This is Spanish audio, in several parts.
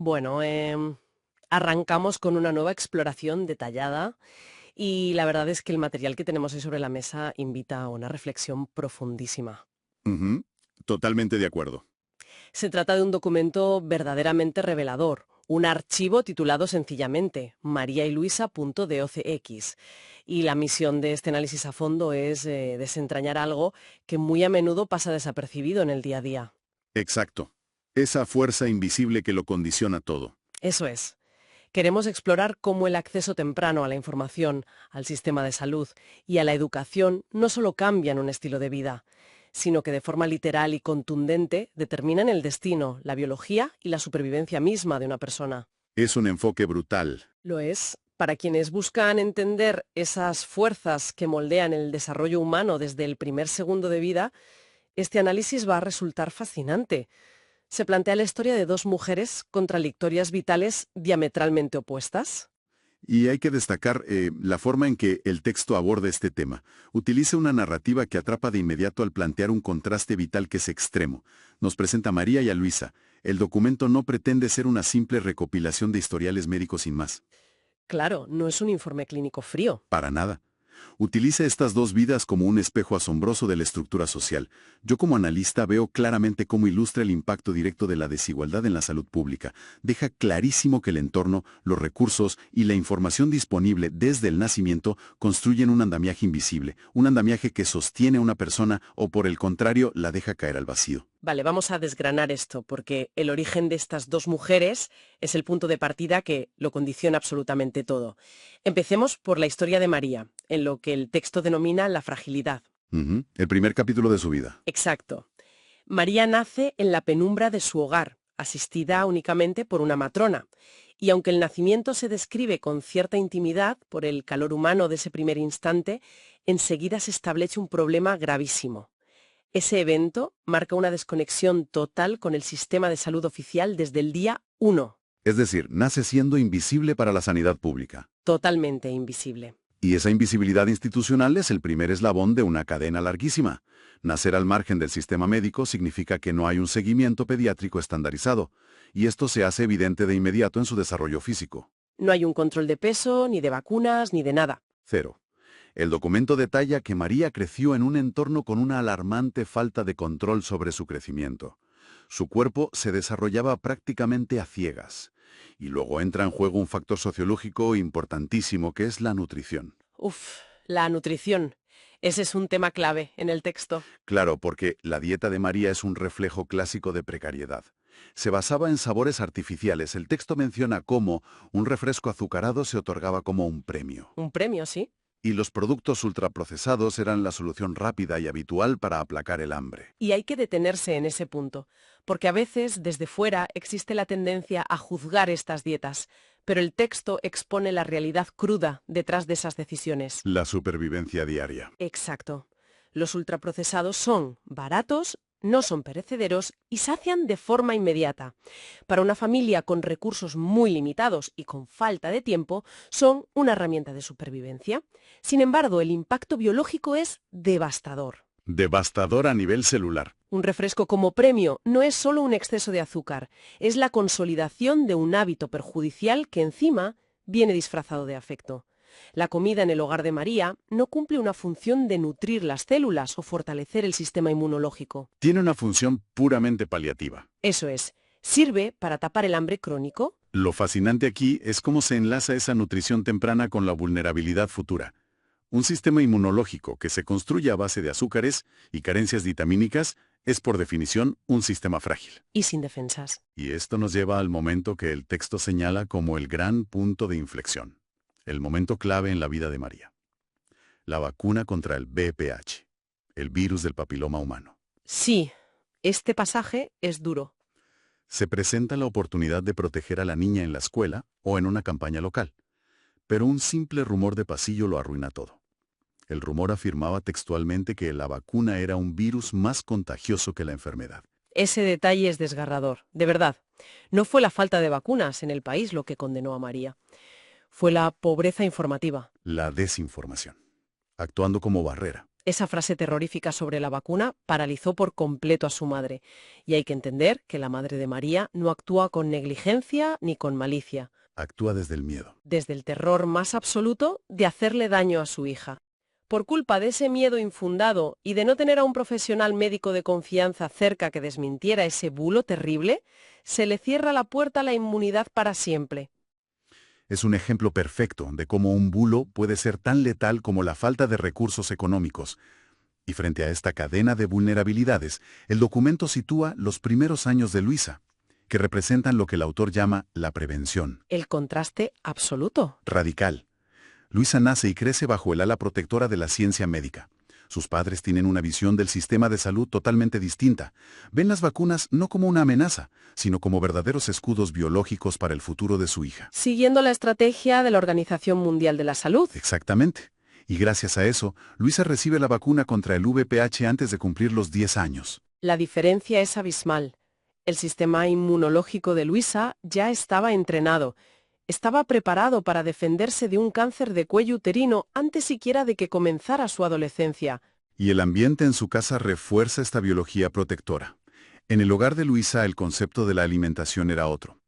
Bueno, arrancamos con una nueva exploración detallada y la verdad es que el material que tenemos hoy sobre la mesa invita a una reflexión profundísima. Ujú, totalmente de acuerdo. Se trata de un documento verdaderamente revelador, un archivo titulado sencillamente mariayluisa.docx. Y la misión de este análisis a fondo es desentrañar algo que muy a menudo pasa desapercibido en el día a día. Exacto. Esa fuerza invisible que lo condiciona todo. Eso es. Queremos explorar cómo el acceso temprano a la información, al sistema de salud y a la educación no solo cambian un estilo de vida, sino que de forma literal y contundente determinan el destino, la biología y la supervivencia misma de una persona. Es un enfoque brutal. Lo es para quienes buscan entender esas fuerzas que moldean el desarrollo humano desde el primer segundo de vida. Este análisis va a resultar fascinante. Se plantea la historia de dos mujeres contradictorias vitales diametralmente opuestas. Y hay que destacar la forma en que el texto aborda este tema. Utiliza una narrativa que atrapa de inmediato al plantear un contraste vital que es extremo. Nos presenta a María y a Luisa. El documento no pretende ser una simple recopilación de historiales médicos sin más. Claro, no es un informe clínico frío. Para nada. Utiliza estas dos vidas como un espejo asombroso de la estructura social. Yo como analista veo claramente cómo ilustra el impacto directo de la desigualdad en la salud pública. Deja clarísimo que el entorno, los recursos y la información disponible desde el nacimiento construyen un andamiaje invisible, un andamiaje que sostiene a una persona o por el contrario la deja caer al vacío. Vale, vamos a desgranar esto, porque el origen de estas dos mujeres es el punto de partida que lo condiciona absolutamente todo. Empecemos por la historia de María, en lo que el texto denomina la fragilidad. Ujú, el primer capítulo de su vida. Exacto. María nace en la penumbra de su hogar, asistida únicamente por una matrona, y aunque el nacimiento se describe con cierta intimidad por el calor humano de ese primer instante, enseguida se establece un problema gravísimo. Ese evento marca una desconexión total con el sistema de salud oficial desde el día 1, Es decir, nace siendo invisible para la sanidad pública. totalmente invisible. Y esa invisibilidad institucional es el primer eslabón de una cadena larguísima. Nacer al margen del sistema médico significa que no hay un seguimiento pediátrico estandarizado, y esto se hace evidente de inmediato en su desarrollo físico. No hay un control de peso, ni de vacunas, ni de nada. Cero. El documento detalla que María creció en un entorno con una alarmante falta de control sobre su crecimiento. Su cuerpo se desarrollaba prácticamente a ciegas. Y luego entra en juego un factor sociológico importantísimo que es la nutrición. Uf, la nutrición. Ese es un tema clave en el texto. Claro, porque la dieta de María es un reflejo clásico de precariedad. Se basaba en sabores artificiales. El texto menciona cómo un refresco azucarado se otorgaba como un premio. Un premio, sí. Y los productos ultraprocesados eran la solución rápida y habitual para aplacar el hambre. Y hay que detenerse en ese punto, porque a veces desde fuera existe la tendencia a juzgar estas dietas, pero el texto expone la realidad cruda detrás de esas decisiones. La supervivencia diaria. Exacto. Los ultraprocesados son baratos, no son perecederos y sacian de forma inmediata. Para una familia con recursos muy limitados y con falta de tiempo, son una herramienta de supervivencia. Sin embargo, el impacto biológico es devastador. Devastador a nivel celular. Un refresco como premio no es solo un exceso de azúcar, es la consolidación de un hábito perjudicial que encima viene disfrazado de afecto. La comida en el hogar de María no cumple una función de nutrir las células o fortalecer el sistema inmunológico. Tiene una función puramente paliativa. Eso es, sirve para tapar el hambre crónico. Lo fascinante aquí es cómo se enlaza esa nutrición temprana con la vulnerabilidad futura. Un sistema inmunológico que se construye a base de azúcares y carencias vitamínicas es por definición un sistema frágil. Y sin defensas. Y esto nos lleva al momento que el texto señala como el gran punto de inflexión, el momento clave en la vida de María. La vacuna contra el VPH, el virus del papiloma humano. Sí, este pasaje es duro. Se presenta la oportunidad de proteger a la niña en la escuela o en una campaña local, pero un simple rumor de pasillo lo arruina todo. El rumor afirmaba textualmente que la vacuna era un virus más contagioso que la enfermedad. Ese detalle es desgarrador, de verdad. No fue la falta de vacunas en el país lo que condenó a María. Fue la pobreza informativa. La desinformación, actuando como barrera. Esa frase terrorífica sobre la vacuna paralizó por completo a su madre, y hay que entender que la madre de María no actúa con negligencia ni con malicia, Actúa desde el miedo. desde el terror más absoluto de hacerle daño a su hija. Por culpa de ese miedo infundado y de no tener a un profesional médico de confianza cerca que desmintiera ese bulo terrible, se le cierra la puerta a la inmunidad para siempre. Es un ejemplo perfecto de cómo un bulo puede ser tan letal como la falta de recursos económicos. Y frente a esta cadena de vulnerabilidades, el documento sitúa los primeros años de Luisa, que representan lo que el autor llama la prevención. El contraste absoluto. Radical. Luisa nace y crece bajo el ala protectora de la ciencia médica. Sus padres tienen una visión del sistema de salud totalmente distinta. Ven las vacunas no como una amenaza, sino como verdaderos escudos biológicos para el futuro de su hija. Siguiendo la estrategia de la Organización Mundial de la Salud. Exactamente. Y gracias a eso, Luisa recibe la vacuna contra el VPH antes de cumplir los 10 años. La diferencia es abismal. El sistema inmunológico de Luisa ya estaba entrenado. Estaba preparado para defenderse de un cáncer de cuello uterino antes siquiera de que comenzara su adolescencia. Y el ambiente en su casa refuerza esta biología protectora. En el hogar de Luisa el concepto de la alimentación era otro.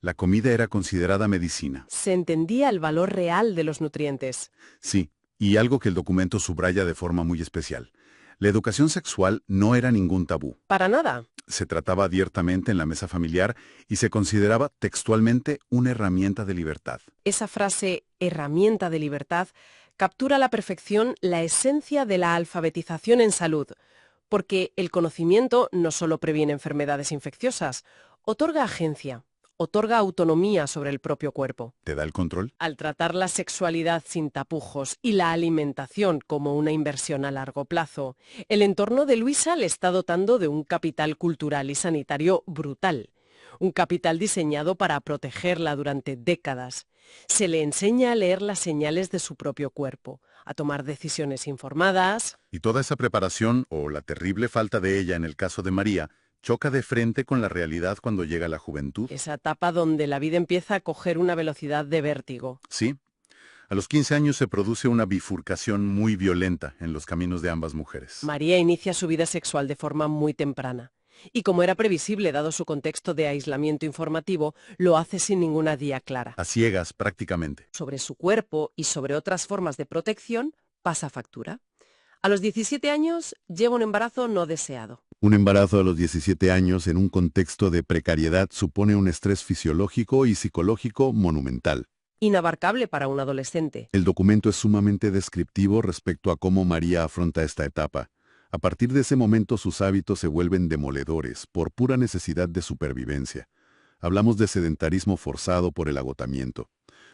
La comida era considerada medicina. Se entendía el valor real de los nutrientes. Sí, y algo que el documento subraya de forma muy especial. La educación sexual no era ningún tabú. Para nada. Se trataba abiertamente en la mesa familiar y se consideraba textualmente una herramienta de libertad. Esa frase, herramienta de libertad, captura a la perfección la esencia de la alfabetización en salud, porque el conocimiento no solo previene enfermedades infecciosas, otorga agencia, otorga autonomía sobre el propio cuerpo. ¿Te da el control? Al tratar la sexualidad sin tapujos y la alimentación como una inversión a largo plazo, el entorno de Luisa le está dotando de un capital cultural y sanitario brutal. Un capital diseñado para protegerla durante décadas. Se le enseña a leer las señales de su propio cuerpo, a tomar decisiones informadas. Y toda esa preparación, o la terrible falta de ella en el caso de María, choca de frente con la realidad cuando llega la juventud. Esa etapa donde la vida empieza a coger una velocidad de vértigo. Sí. A los 15 años se produce una bifurcación muy violenta en los caminos de ambas mujeres. María inicia su vida sexual de forma muy temprana. Y como era previsible dado su contexto de aislamiento informativo, lo hace sin ninguna guía clara. A ciegas, prácticamente. Sobre su cuerpo y sobre otras formas de protección, pasa factura. A los 17 años lleva un embarazo no deseado. Un embarazo a los 17 años en un contexto de precariedad supone un estrés fisiológico y psicológico monumental. Inabarcable para un adolescente. El documento es sumamente descriptivo respecto a cómo María afronta esta etapa. A partir de ese momento sus hábitos se vuelven demoledores por pura necesidad de supervivencia. Hablamos de sedentarismo forzado por el agotamiento,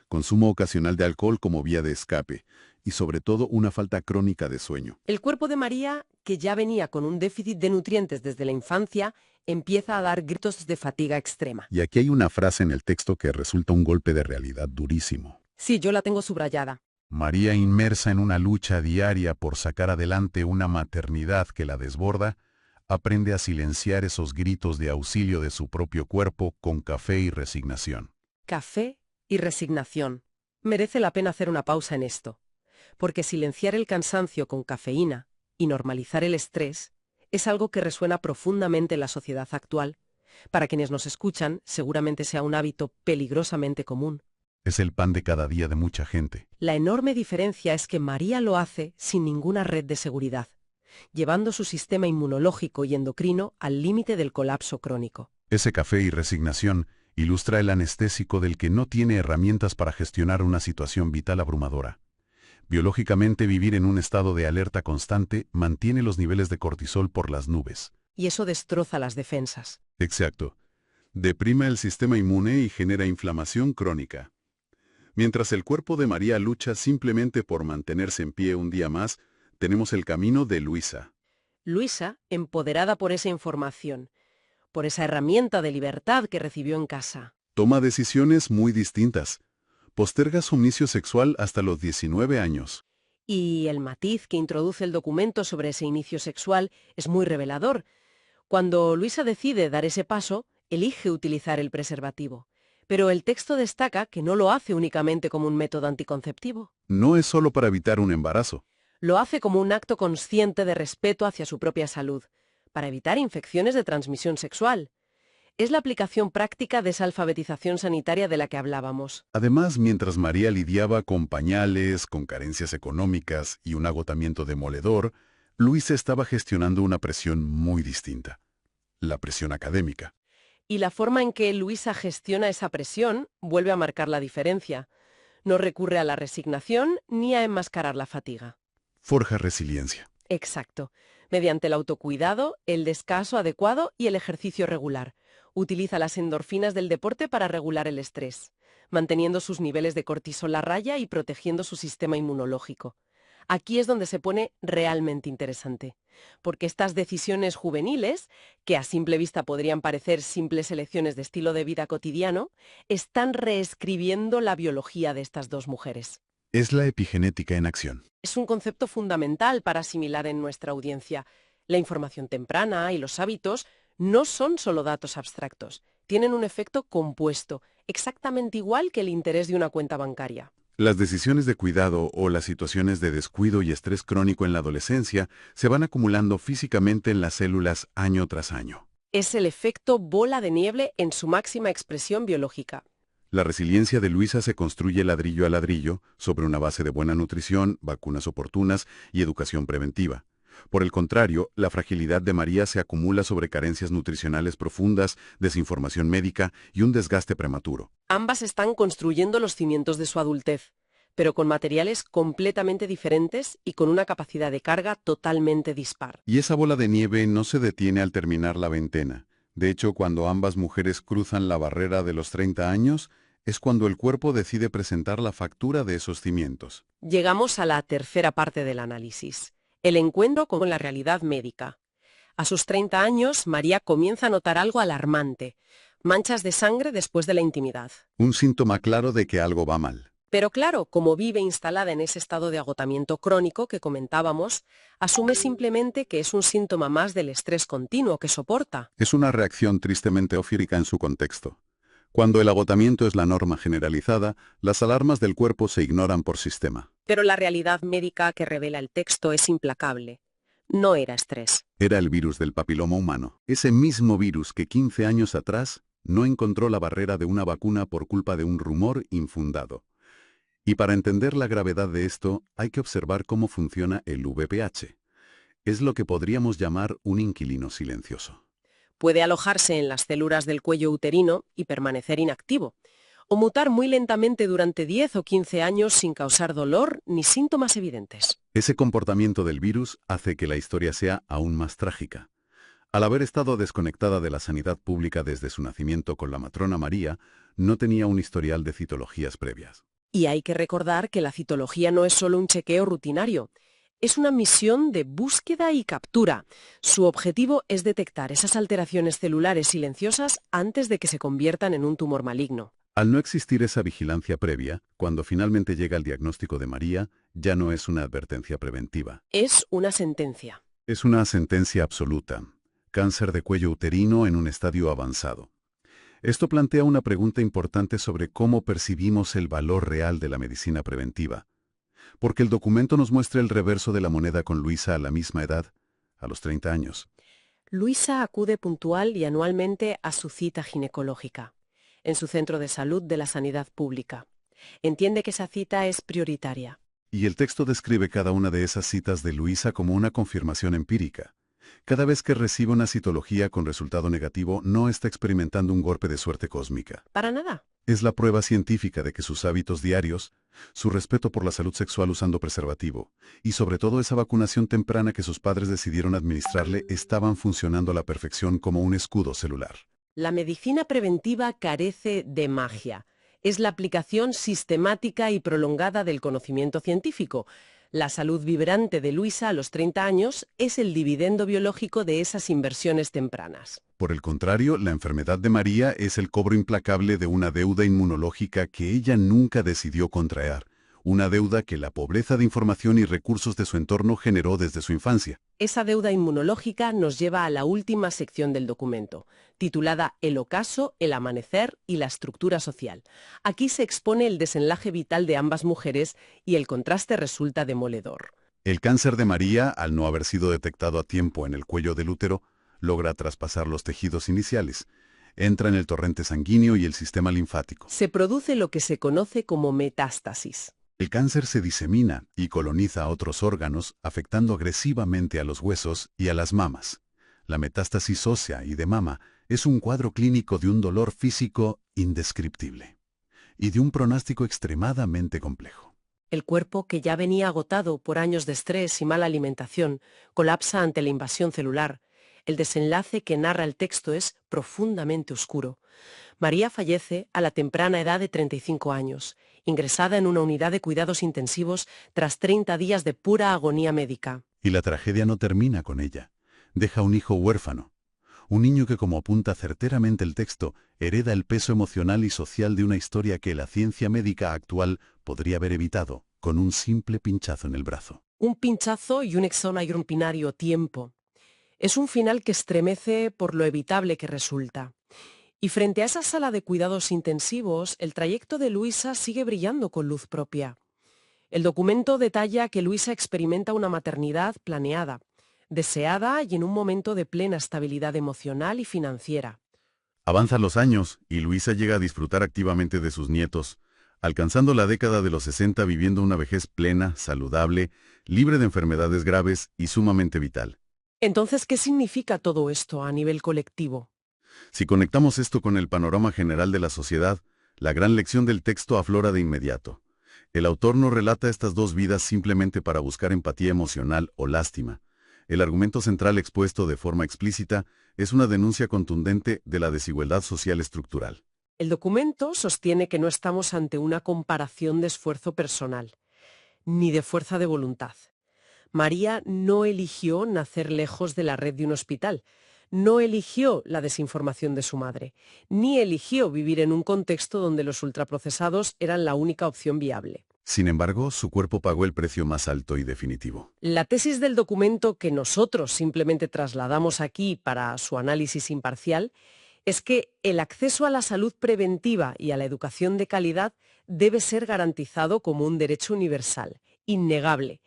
consumo ocasional de alcohol como vía de escape y sobre todo una falta crónica de sueño. El cuerpo de María, que ya venía con un déficit de nutrientes desde la infancia, empieza a dar gritos de fatiga extrema. Y aquí hay una frase en el texto que resulta un golpe de realidad durísimo. Sí, yo la tengo subrayada. María, inmersa en una lucha diaria por sacar adelante una maternidad que la desborda, aprende a silenciar esos gritos de auxilio de su propio cuerpo con café y resignación. Café y resignación. Merece la pena hacer una pausa en esto, porque silenciar el cansancio con cafeína y normalizar el estrés es algo que resuena profundamente en la sociedad actual. Para quienes nos escuchan, seguramente sea un hábito peligrosamente común. Es el pan de cada día de mucha gente. La enorme diferencia es que María lo hace sin ninguna red de seguridad, llevando su sistema inmunológico y endocrino al límite del colapso crónico. Ese café y resignación ilustra el anestésico del que no tiene herramientas para gestionar una situación vital abrumadora. Biológicamente, vivir en un estado de alerta constante mantiene los niveles de cortisol por las nubes. Y eso destroza las defensas. Exacto. Deprime el sistema inmune y genera inflamación crónica. Mientras el cuerpo de María lucha simplemente por mantenerse en pie un día más, tenemos el camino de Luisa. Luisa, empoderada por esa información, por esa herramienta de libertad que recibió en casa. Toma decisiones muy distintas. Posterga su inicio sexual hasta los 19 años. Y el matiz que introduce el documento sobre ese inicio sexual es muy revelador. Cuando Luisa decide dar ese paso, elige utilizar el preservativo. Pero el texto destaca que no lo hace únicamente como un método anticonceptivo. No es solo para evitar un embarazo. Lo hace como un acto consciente de respeto hacia su propia salud, para evitar infecciones de transmisión sexual. Es la aplicación práctica de esa alfabetización sanitaria de la que hablábamos. Además, mientras María lidiaba con pañales, con carencias económicas y un agotamiento demoledor, Luisa estaba gestionando una presión muy distinta, la presión académica. Y la forma en que Luisa gestiona esa presión vuelve a marcar la diferencia. No recurre a la resignación ni a enmascarar la fatiga. Forja resiliencia. Exacto. Mediante el autocuidado, el descanso adecuado y el ejercicio regular. Utiliza las endorfinas del deporte para regular el estrés, manteniendo sus niveles de cortisol a raya y protegiendo su sistema inmunológico. Aquí es donde se pone realmente interesante, porque estas decisiones juveniles, que a simple vista podrían parecer simples elecciones de estilo de vida cotidiano, están reescribiendo la biología de estas dos mujeres. Es la epigenética en acción. Es un concepto fundamental para asimilar en nuestra audiencia. La información temprana y los hábitos no son solo datos abstractos, tienen un efecto compuesto, exactamente igual que el interés de una cuenta bancaria. Las decisiones de cuidado o las situaciones de descuido y estrés crónico en la adolescencia se van acumulando físicamente en las células año tras año. Es el efecto bola de nieve en su máxima expresión biológica. La resiliencia de Luisa se construye ladrillo a ladrillo sobre una base de buena nutrición, vacunas oportunas y educación preventiva. Por el contrario, la fragilidad de María se acumula sobre carencias nutricionales profundas, desinformación médica y un desgaste prematuro. Ambas están construyendo los cimientos de su adultez, pero con materiales completamente diferentes y con una capacidad de carga totalmente dispar. Y esa bola de nieve no se detiene al terminar la veintena. De hecho, cuando ambas mujeres cruzan la barrera de los 30 años, es cuando el cuerpo decide presentar la factura de esos cimientos. Llegamos a la tercera parte del análisis, el encuentro con la realidad médica. A sus 30 años, María comienza a notar algo alarmante, manchas de sangre después de la intimidad. Un síntoma claro de que algo va mal. Pero claro, como vive instalada en ese estado de agotamiento crónico que comentábamos, asume simplemente que es un síntoma más del estrés continuo que soporta. Es una reacción tristemente ofírica en su contexto. Cuando el agotamiento es la norma generalizada, las alarmas del cuerpo se ignoran por sistema. Pero la realidad médica que revela el texto es implacable. No era estrés. Era el virus del papiloma humano. Ese mismo virus que 15 años atrás no encontró la barrera de una vacuna por culpa de un rumor infundado. Y para entender la gravedad de esto, hay que observar cómo funciona el VPH. Es lo que podríamos llamar un inquilino silencioso. Puede alojarse en las células del cuello uterino y permanecer inactivo, o mutar muy lentamente durante 10 o 15 años sin causar dolor ni síntomas evidentes. Ese comportamiento del virus hace que la historia sea aún más trágica. Al haber estado desconectada de la sanidad pública desde su nacimiento con la matrona María, no tenía un historial de citologías previas. Y hay que recordar que la citología no es solo un chequeo rutinario. Es una misión de búsqueda y captura. Su objetivo es detectar esas alteraciones celulares silenciosas antes de que se conviertan en un tumor maligno. Al no existir esa vigilancia previa, cuando finalmente llega el diagnóstico de María, ya no es una advertencia preventiva. Es una sentencia. Es una sentencia absoluta. Cáncer de cuello uterino en un estadio avanzado. Esto plantea una pregunta importante sobre cómo percibimos el valor real de la medicina preventiva. Porque el documento nos muestra el reverso de la moneda con Luisa a la misma edad, a los 30 años. Luisa acude puntual y anualmente a su cita ginecológica, en su centro de salud de la sanidad pública. Entiende que esa cita es prioritaria. Y el texto describe cada una de esas citas de Luisa como una confirmación empírica. Cada vez que recibe una citología con resultado negativo, no está experimentando un golpe de suerte cósmica. Para nada. Es la prueba científica de que sus hábitos diarios, su respeto por la salud sexual usando preservativo, y sobre todo esa vacunación temprana que sus padres decidieron administrarle, estaban funcionando a la perfección como un escudo celular. La medicina preventiva carece de magia. Es la aplicación sistemática y prolongada del conocimiento científico. La salud vibrante de Luisa a los 30 años es el dividendo biológico de esas inversiones tempranas. Por el contrario, la enfermedad de María es el cobro implacable de una deuda inmunológica que ella nunca decidió contraer, una deuda que la pobreza de información y recursos de su entorno generó desde su infancia. Esa deuda inmunológica nos lleva a la última sección del documento, titulada El ocaso, el amanecer y la estructura social. Aquí se expone el desenlace vital de ambas mujeres y el contraste resulta demoledor. El cáncer de María, al no haber sido detectado a tiempo en el cuello del útero, logra traspasar los tejidos iniciales. Entra en el torrente sanguíneo y el sistema linfático. Se produce lo que se conoce como metástasis. El cáncer se disemina y coloniza otros órganos, afectando agresivamente a los huesos y a las mamas. La metástasis ósea y de mama es un cuadro clínico de un dolor físico indescriptible y de un pronóstico extremadamente complejo. El cuerpo, que ya venía agotado por años de estrés y mala alimentación, colapsa ante la invasión celular. El desenlace que narra el texto es profundamente oscuro. María fallece a la temprana edad de 35 años, ingresada en una unidad de cuidados intensivos tras 30 días de pura agonía médica. Y la tragedia no termina con ella. Deja un hijo huérfano. Un niño que, como apunta certeramente el texto, hereda el peso emocional y social de una historia que la ciencia médica actual podría haber evitado con un simple pinchazo en el brazo. Un pinchazo y un extraordinario tiempo. Es un final que estremece por lo evitable que resulta. Y frente a esa sala de cuidados intensivos, el trayecto de Luisa sigue brillando con luz propia. El documento detalla que Luisa experimenta una maternidad planeada, deseada y en un momento de plena estabilidad emocional y financiera. Avanzan los años y Luisa llega a disfrutar activamente de sus nietos, alcanzando la década de los 60 viviendo una vejez plena, saludable, libre de enfermedades graves y sumamente vital. Entonces, ¿qué significa todo esto a nivel colectivo? Si conectamos esto con el panorama general de la sociedad, la gran lección del texto aflora de inmediato. El autor no relata estas dos vidas simplemente para buscar empatía emocional o lástima. El argumento central expuesto de forma explícita es una denuncia contundente de la desigualdad social estructural. El documento sostiene que no estamos ante una comparación de esfuerzo personal, ni de fuerza de voluntad. María no eligió nacer lejos de la red de un hospital, no eligió la desinformación de su madre, ni eligió vivir en un contexto donde los ultraprocesados eran la única opción viable. Sin embargo, su cuerpo pagó el precio más alto y definitivo. La tesis del documento que nosotros simplemente trasladamos aquí para su análisis imparcial es que el acceso a la salud preventiva y a la educación de calidad debe ser garantizado como un derecho universal, innegable,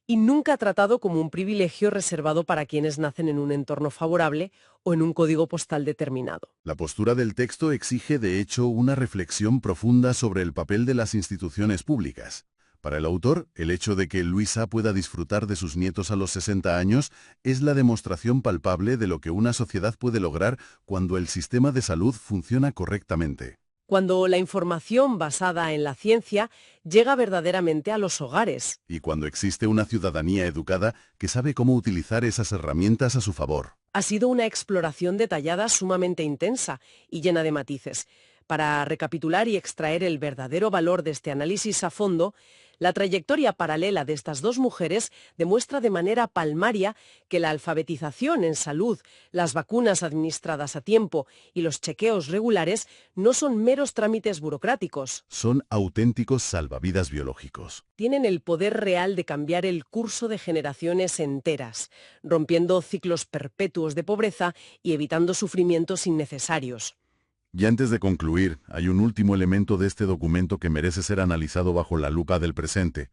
y nunca tratado como un privilegio reservado para quienes nacen en un entorno favorable o en un código postal determinado. La postura del texto exige, de hecho, una reflexión profunda sobre el papel de las instituciones públicas. Para el autor, el hecho de que Luisa pueda disfrutar de sus nietos a los 60 años es la demostración palpable de lo que una sociedad puede lograr cuando el sistema de salud funciona correctamente. Cuando la información basada en la ciencia llega verdaderamente a los hogares. Y cuando existe una ciudadanía educada que sabe cómo utilizar esas herramientas a su favor. Ha sido una exploración detallada sumamente intensa y llena de matices. Para recapitular y extraer el verdadero valor de este análisis a fondo, la trayectoria paralela de estas dos mujeres demuestra de manera palmaria que la alfabetización en salud, las vacunas administradas a tiempo y los chequeos regulares no son meros trámites burocráticos. Son auténticos salvavidas biológicos. Tienen el poder real de cambiar el curso de generaciones enteras, rompiendo ciclos perpetuos de pobreza y evitando sufrimientos innecesarios. Y antes de concluir, hay un último elemento de este documento que merece ser analizado bajo la lupa del presente.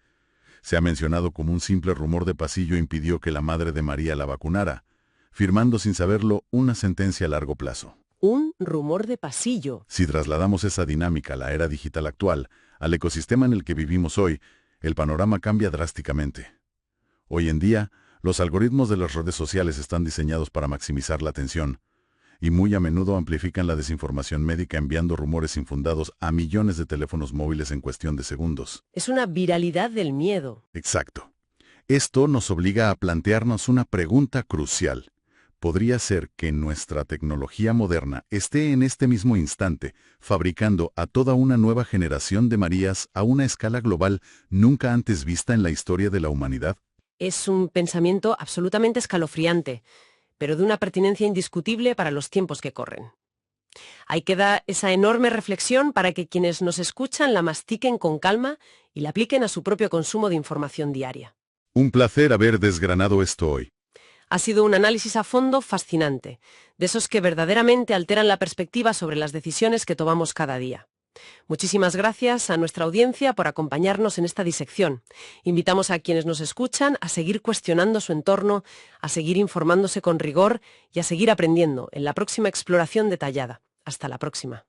Se ha mencionado como un simple rumor de pasillo impidió que la madre de María la vacunara, firmando sin saberlo una sentencia a largo plazo. Un rumor de pasillo. Si trasladamos esa dinámica a la era digital actual, al ecosistema en el que vivimos hoy, el panorama cambia drásticamente. Hoy en día, los algoritmos de las redes sociales están diseñados para maximizar la atención, y muy a menudo amplifican la desinformación médica enviando rumores infundados a millones de teléfonos móviles en cuestión de segundos. Es una viralidad del miedo. Exacto. Esto nos obliga a plantearnos una pregunta crucial. ¿Podría ser que nuestra tecnología moderna esté en este mismo instante fabricando a toda una nueva generación de Marías a una escala global nunca antes vista en la historia de la humanidad? Es un pensamiento absolutamente escalofriante, pero de una pertinencia indiscutible para los tiempos que corren. Ahí queda esa enorme reflexión para que quienes nos escuchan la mastiquen con calma y la apliquen a su propio consumo de información diaria. Un placer haber desgranado esto hoy. Ha sido un análisis a fondo fascinante, de esos que verdaderamente alteran la perspectiva sobre las decisiones que tomamos cada día. Muchísimas gracias a nuestra audiencia por acompañarnos en esta disección. Invitamos a quienes nos escuchan a seguir cuestionando su entorno, a seguir informándose con rigor y a seguir aprendiendo en la próxima exploración detallada. Hasta la próxima.